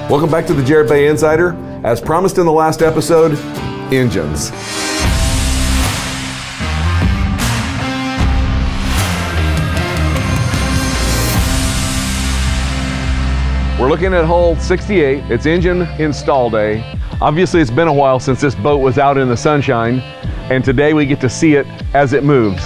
Welcome back to the Jarrett Bay Insider. As promised in the last episode, engines. We're looking at hole 68. It's engine install day. Obviously, it's been a while since this boat was out in the sunshine, and today we get to see it as it moves.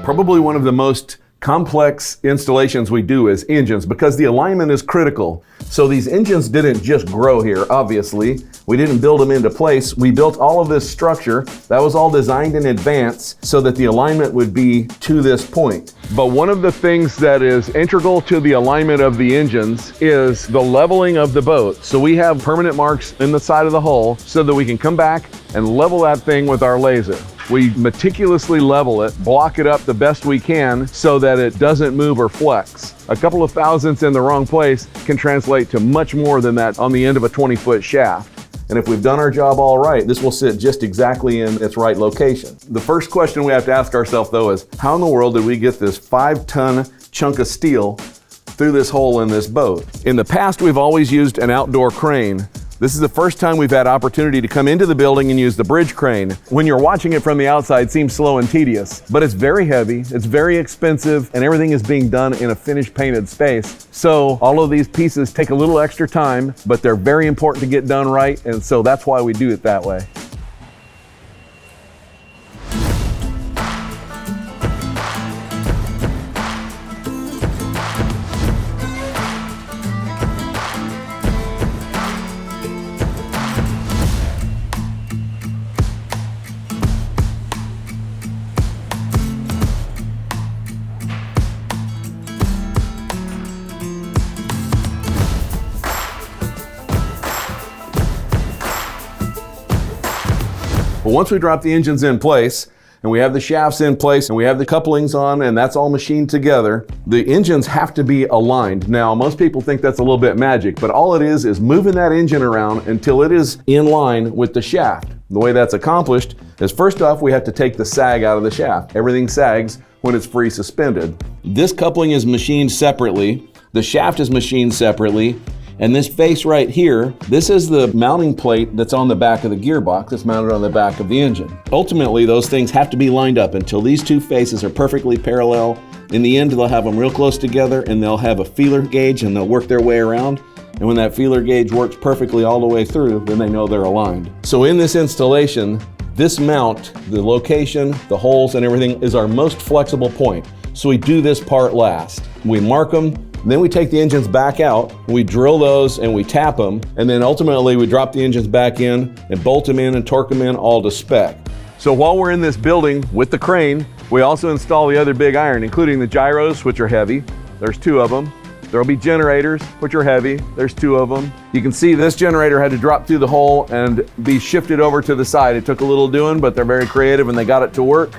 Probably one of the most complex installations we do is engines because the alignment is critical. So these engines didn't just grow here, obviously. We didn't build them into place. We built all of this structure. That was all designed in advance so that the alignment would be to this point. But one of the things that is integral to the alignment of the engines is the leveling of the boat. So we have permanent marks in the side of the hull so that we can come back and level that thing with our laser. We meticulously level it, block it up the best we can so that it doesn't move or flex. A couple of thousandths in the wrong place can translate to much more than that on the end of a 20-foot shaft. And if we've done our job all right, this will sit just exactly in its right location. The first question we have to ask ourselves though is, how in the world did we get this 5-ton chunk of steel through this hole in this boat? In the past, we've always used an outdoor crane. This is the first time we've had opportunity to come into the building and use the bridge crane. When you're watching it from the outside, it seems slow and tedious, but it's very heavy, it's very expensive, and everything is being done in a finished painted space. So all of these pieces take a little extra time, but they're very important to get done right, and so that's why we do it that way. But once we drop the engines in place, and we have the shafts in place, and we have the couplings on, and that's all machined together, the engines have to be aligned. Now, most people think that's a little bit magic, but all it is moving that engine around until it is in line with the shaft. The way that's accomplished is, first off, we have to take the sag out of the shaft. Everything sags when it's free suspended. This coupling is machined separately, the shaft is machined separately, and this face right here, this is the mounting plate that's on the back of the gearbox that's mounted on the back of the engine. Ultimately, those things have to be lined up until these two faces are perfectly parallel. In the end, they'll have them real close together and they'll have a feeler gauge and they'll work their way around. And when that feeler gauge works perfectly all the way through, then they know they're aligned. So in this installation, this mount, the location, the holes and everything is our most flexible point. So we do this part last. We mark them, then we take the engines back out, we drill those and we tap them, and then ultimately we drop the engines back in and bolt them in and torque them in all to spec. So while we're in this building with the crane, we also install the other big iron, including the gyros, which are heavy. There's 2 of them. There'll be generators, which are heavy. There's 2 of them. You can see this generator had to drop through the hole and be shifted over to the side. It took a little doing, but they're very creative and they got it to work.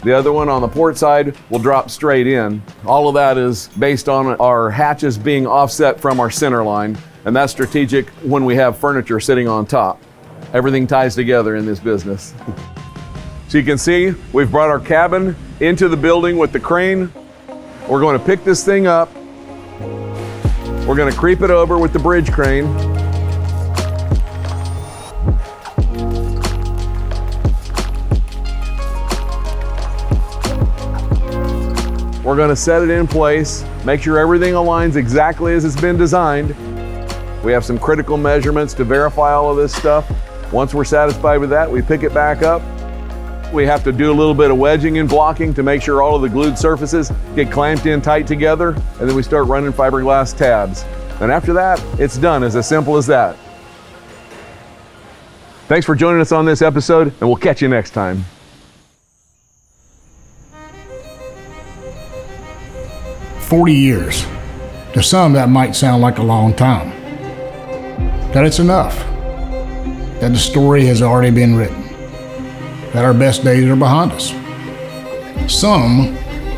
The other one on the port side will drop straight in. All of that is based on our hatches being offset from our center line, and that's strategic when we have furniture sitting on top. Everything ties together in this business. So you can see we've brought our cabin into the building with the crane. We're going to pick this thing up. We're going to creep it over with the bridge crane. We're going to set it in place, make sure everything aligns exactly as it's been designed. We have some critical measurements to verify all of this stuff. Once we're satisfied with that, we pick it back up. We have to do a little bit of wedging and blocking to make sure all of the glued surfaces get clamped in tight together, and then we start running fiberglass tabs. And after that, it's done. It's as simple as that. Thanks for joining us on this episode, and we'll catch you next time. 40 years. To some, that might sound like a long time. That it's enough. That the story has already been written. that our best days are behind us. Some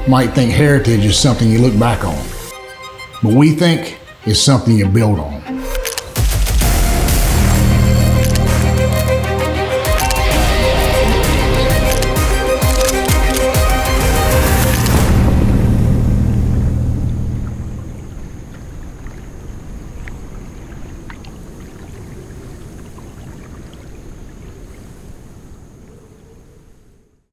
might think heritage is something you look back on, but we think it's something you build on.